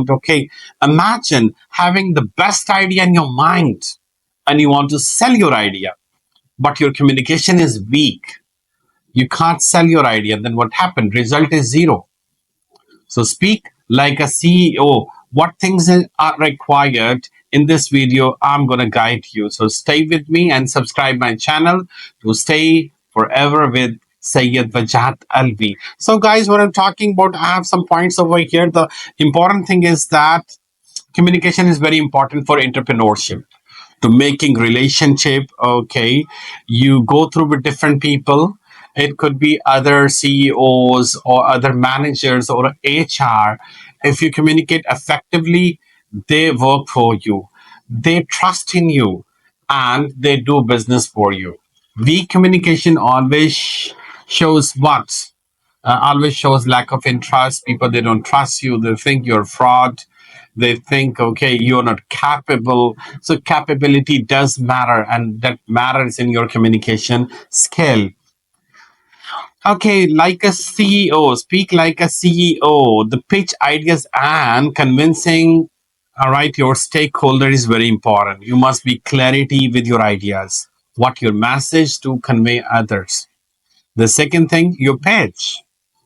about, okay, imagine having the best idea in your mind and you want to sell your idea, but your communication is weak. You can't sell your idea. Then what happened? Result is zero. So speak like a CEO. What things are required in this video? I'm going to guide you. So stay with me and subscribe my channel to stay forever with Syed Wajahat Alvi. So guys, what I'm talking about, I have some points over here. The important thing is that communication is very important for entrepreneurship to making relationship. Okay, you go through with different people. It could be other CEOs or other managers or HR. If you communicate effectively, they work for you, they trust in you, and they do business for you. Weak communication always shows what? Always shows lack of interest. People, they don't trust you, they think you're fraud, they think, okay, you're not capable. So capability does matter, and that matters in your communication skill. Okay, like a CEO, speak like a CEO. The pitch ideas and convincing, all right, your stakeholder is very important. You must be clarity with your ideas, what your message to convey others. The second thing, your pitch.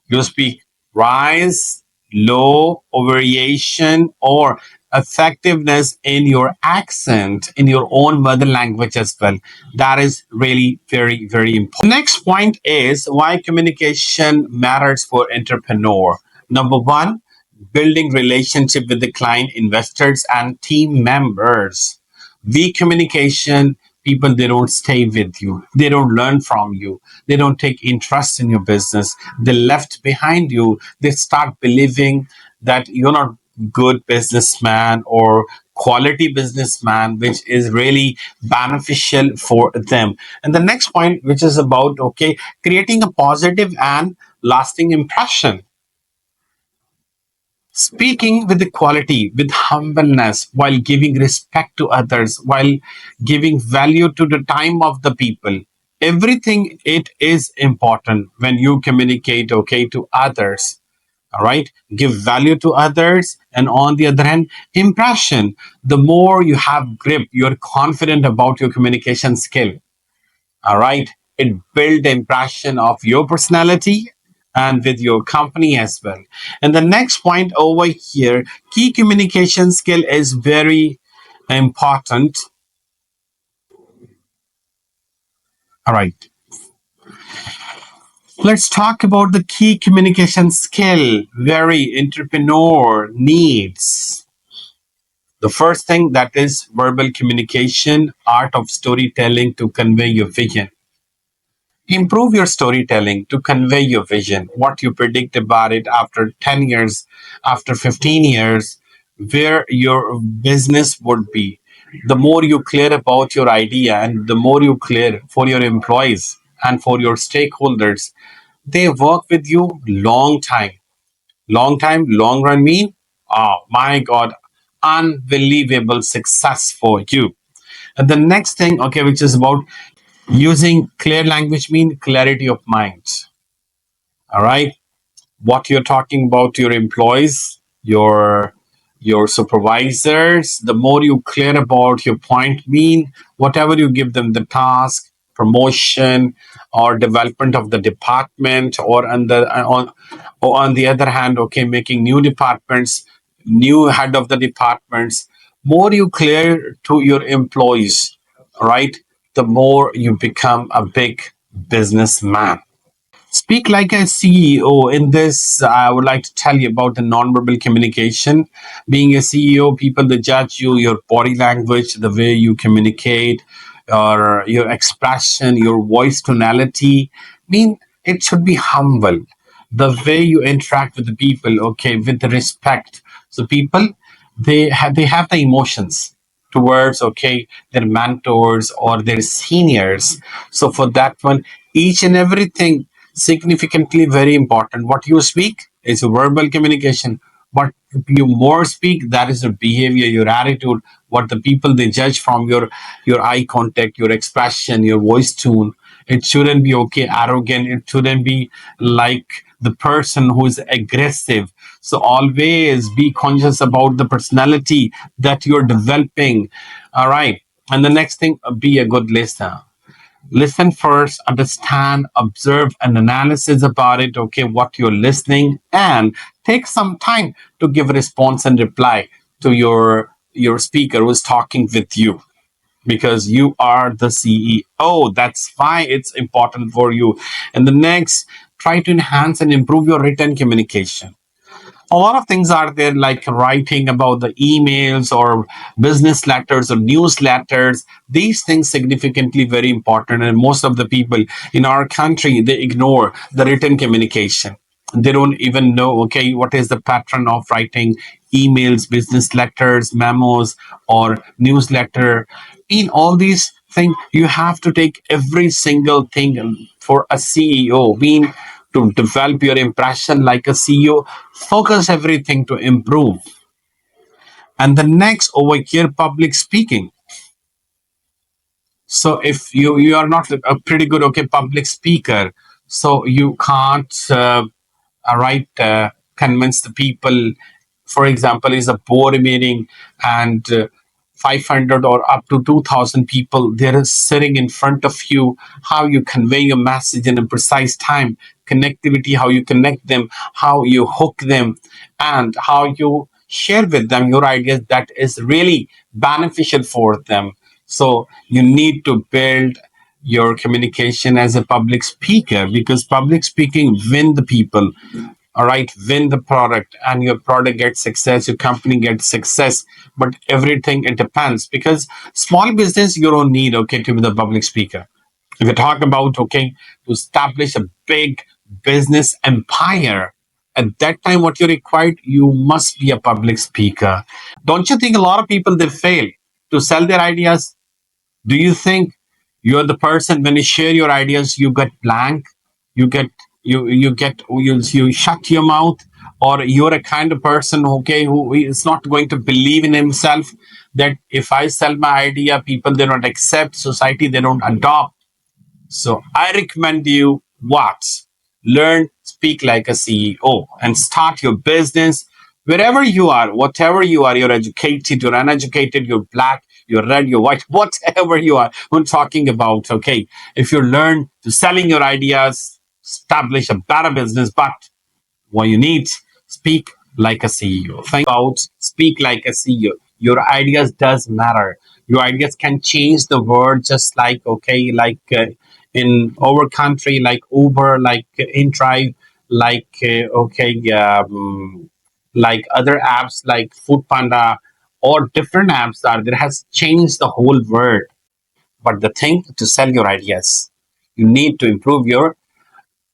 You speak rise, low, variation, or effectiveness in your accent, in your own mother language as well. That is really very, very important. Next point is why communication matters for entrepreneur. Number one, building relationship with the client, investors, and team members. Weak communication, people, they don't stay with you, they don't learn from you, they don't take interest in your business, they left behind you, they start believing that you're not good businessman or quality businessman, which is really beneficial for them. And the next point, which is about, okay, creating a positive and lasting impression. Speaking with equality, with humbleness, while giving respect to others, while giving value to the time of the people. Everything, it is important when you communicate, okay, to others. All right. Give value to others. And on the other hand, impression. The more you have grip, you're confident about your communication skill. All right. It build the impression of your personality and with your company as well. And the next point over here, key communication skill is very important. All right. Let's talk about the key communication skill very entrepreneur needs. The first thing, that is verbal communication, art of storytelling to convey your vision. Improve your storytelling to convey your vision, what you predict about it after 10 years, after 15 years, where your business would be. The more you clear about your idea and the more you clear for your employees and for your stakeholders, they work with you long time. Long time, long run mean, oh my God, unbelievable success for you. And the next thing, okay, which is about using clear language mean clarity of mind. All right. What you're talking about to your employees, your supervisors, the more you clear about your point mean, whatever you give them the task, promotion or development of the department, or on the other hand, okay, making new departments, new head of the departments, more you clear to your employees, right, the more you become a big businessman. Speak like a CEO. In this, I would like to tell you about the nonverbal communication. Being a CEO, people, they judge you, your body language, the way you communicate, or your expression, your voice tonality. Mean it should be humble. The way you interact with the people, okay, with the respect. So people, they have the emotions towards, okay, their mentors or their seniors. So for that one, each and everything significantly very important. What you speak is a verbal communication. What you more speak, that is your behavior, your attitude, what the people they judge from your eye contact, your expression, your voice tone. It shouldn't be, okay, arrogant. It shouldn't be like the person who is aggressive. So always be conscious about the personality that you're developing. All right. And the next thing, be a good listener. Listen first, understand, observe, and analysis about it. Okay, what you're listening, and take some time to give a response and reply to your speaker who is talking with you, because you are the CEO. That's why it's important for you. And the next, try to enhance and improve your written communication. A lot of things are there, like writing about the emails or business letters or newsletters. These things significantly very important, and most of the people in our country, they ignore the written communication. They don't even know, okay, what is the pattern of writing emails, business letters, memos, or newsletter. In all these things, you have to take every single thing for a CEO. Being to develop your impression like a CEO, focus everything to improve. And the next, over here, public speaking. So if you are not a pretty good, okay, public speaker, so you can't right convince the people. For example, is a board meeting, and 500 or up to 2000 people there is sitting in front of you. How you convey your message in a precise time, connectivity, how you connect them, how you hook them, and how you share with them your ideas that is really beneficial for them. So you need to build your communication as a public speaker, because public speaking win the people. All right, win the product, and your product gets success, your company gets success. But everything, it depends, because small business, you don't need, okay, to be the public speaker. If you talk about, okay, to establish a big business empire, at that time what you required, you must be a public speaker. Don't you think a lot of people, they fail to sell their ideas? Do you think you're the person, when you share your ideas, you get blank, you get you shut your mouth, or you're a kind of person, okay, who is not going to believe in himself, that if I sell my idea, people, they don't accept, society, they don't adopt. So I recommend you what? Learn, speak like a CEO, and start your business wherever you are, whatever you are. You're educated, you're uneducated, you're black, you're red, you're white, whatever you are. I'm talking about, okay, if you learn to selling your ideas, establish a better business. But what you need, speak like a CEO. Think about, speak like a CEO. Your ideas does matter. Your ideas can change the world, just like, okay, like in our country, like Uber, like InDrive, like like other apps like Food Panda, or different apps are there, has changed the whole world. But the thing, to sell your ideas, you need to improve your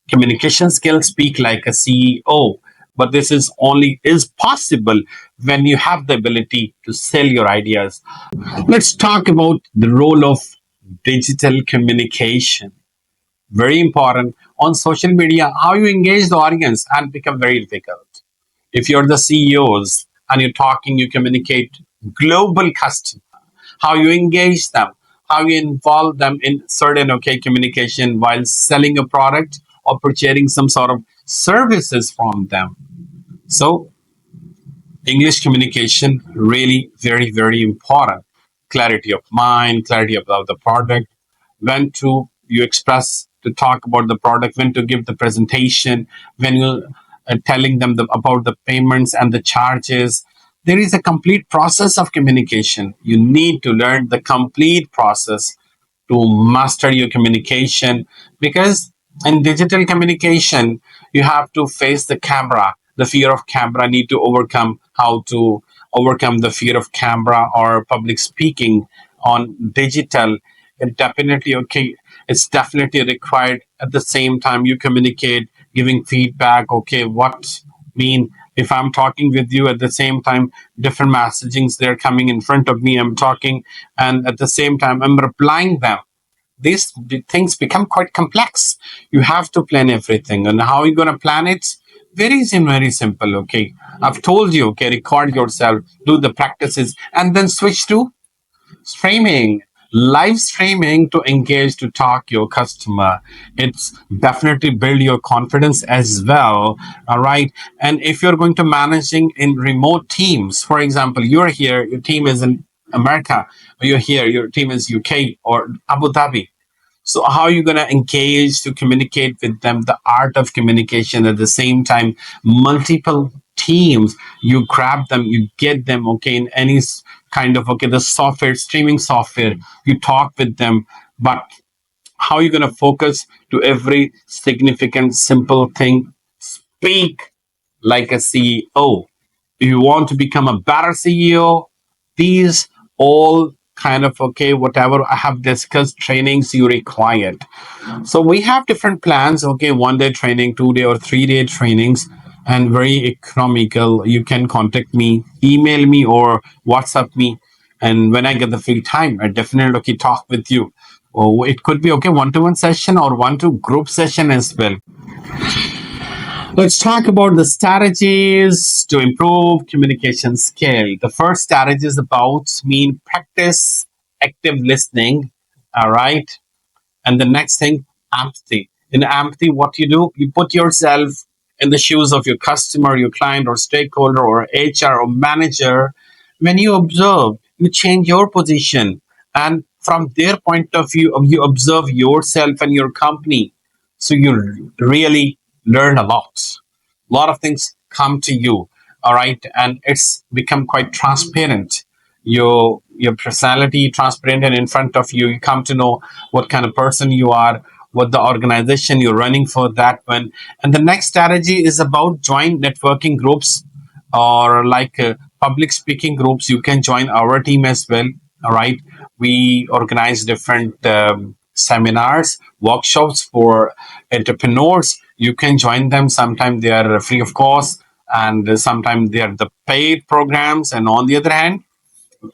communication skills, speak like a CEO. But this is only is possible when you have the ability to sell your ideas. Let's talk about the role of digital communication. Very important. On social media, how you engage the audience and become very difficult. If you're the CEOs and you're talking, you communicate global customers, how you engage them, how you involve them in certain, okay, communication while selling a product or purchasing some sort of services from them. So English communication really very, very important. Clarity of mind, clarity about the product, when to you express to talk about the product, when to give the presentation, when you telling them about the payments and the charges. There is a complete process of communication. You need to learn the complete process to master your communication, because in digital communication you have to face the camera, the fear of camera, need to overcome, how to overcome the fear of camera or public speaking on digital. It definitely, okay, it's definitely required. At the same time, you communicate, giving feedback, okay, what mean, if I'm talking with you, at the same time different messagings they're coming in front of me, I'm talking, and at the same time I'm replying them. These things become quite complex. You have to plan everything, and how are you going to plan it? Very easy and very simple. Okay, I've told you, okay, record yourself, do the practices, and then switch to framing. Live streaming to engage, to talk your customer. It's definitely build your confidence as well. All right. And if you're going to managing in remote teams, for example, you're here, your team is in America, or you're here, your team is UK or Abu Dhabi. So how are you going to engage to communicate with them? The art of communication at the same time, multiple teams, you grab them, you get them, okay, in any kind of, okay, the software, streaming software, you talk with them, but how are you going to focus to every significant, simple thing? Speak like a CEO. If you want to become a better CEO, these all kind of, okay, whatever I have discussed trainings you required. So we have different plans, okay, 1 day training, 2 day or 3 day trainings, and very economical. You can contact me, email me, or WhatsApp me. And when I get the free time, I definitely okay talk with you. Oh, it could be okay one-to-one session or one-to group session as well. Let's talk about the strategies to improve communication skill. The first strategy is about mean practice active listening. All right. And the next thing, empathy. In empathy, what you do, you put yourself in the shoes of your customer, your client, or stakeholder, or HR, or manager. When you observe, you change your position. And from their point of view, you observe yourself and your company. So you really learn a lot. A lot of things come to you. All right. And it's become quite transparent, your personality transparent, and in front of you you come to know what kind of person you are, what the organization you're running for, that one. And the next strategy is about join networking groups, or like public speaking groups. You can join our team as well. All right, we organize different seminars, workshops for entrepreneurs. You can join them. Sometimes they are free of cost, and sometimes they are the paid programs. And on the other hand,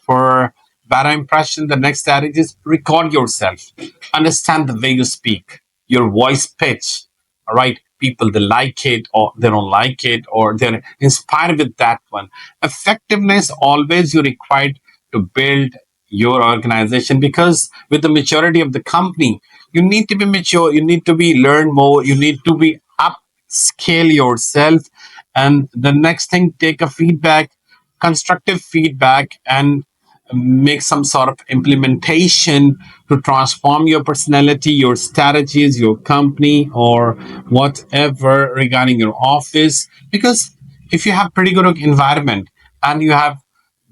for better impression, the next strategy is record yourself. Understand the way you speak, your voice pitch. All right. People, they like it or they don't like it, or they're inspired with that one. Effectiveness always you required to build your organization, because with the maturity of the company, you need to be mature, you need to be learn more, you need to be upscale yourself. And the next thing, take a feedback, constructive feedback, and make some sort of implementation to transform your personality, your strategies, your company, or whatever regarding your office. Because if you have pretty good environment and you have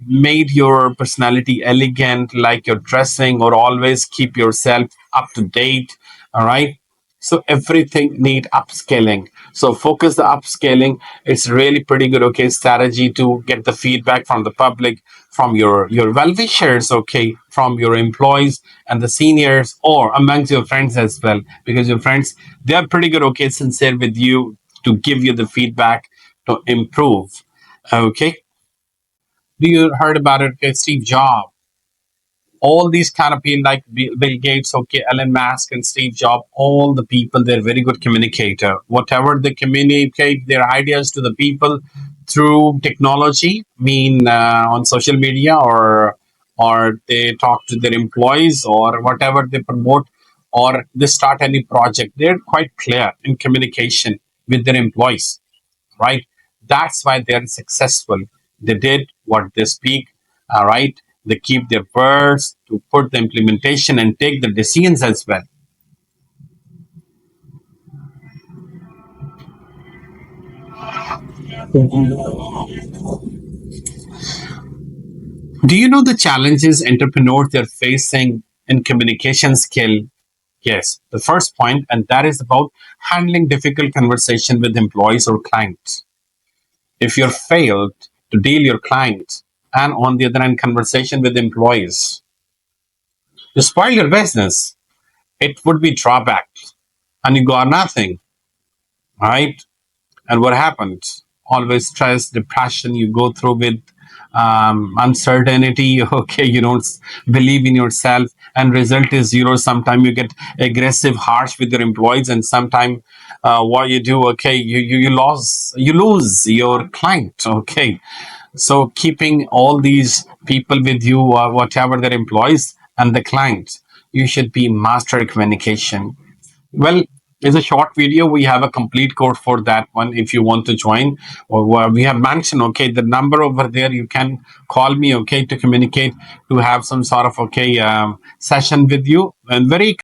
made your personality elegant, like your dressing, or always keep yourself up to date, all right, so everything need upscaling. So focus the upscaling. It's really pretty good, okay, strategy to get the feedback from the public, from your well-wishers, okay, from your employees and the seniors, or amongst your friends as well, because your friends, they are pretty good, okay, sincere with you to give you the feedback to improve. Okay, do you heard about it, okay, Steve Jobs? All these kind of people like Bill Gates, okay, Elon Musk and Steve Jobs, all the people, they're very good communicator. Whatever they communicate their ideas to the people through technology, mean on social media, or they talk to their employees, or whatever they promote, or they start any project. They're quite clear in communication with their employees, right? That's why they're successful. They did what they speak, all right? They keep their words to put the implementation and take the decisions as well. Do you know the challenges entrepreneurs they're facing in communication skill? Yes, the first point, and that is about handling difficult conversation with employees or clients. If you're failed to deal your clients, and on the other hand, conversation with employees, you spoil your business. It would be drawback, and you got nothing, right? And what happens? Always stress, depression. You go through with uncertainty. Okay, you don't believe in yourself, and result is zero. Sometimes you get aggressive, harsh with your employees, and sometimes what you do, okay, you lose your client. Okay, so keeping all these people with you, whatever their employees, and the client. You should be master communication. Well, it's a short video. We have a complete course for that one. If you want to join, or we have mentioned, okay, the number over there. You can call me, okay, to communicate, to have some sort of okay session with you, and very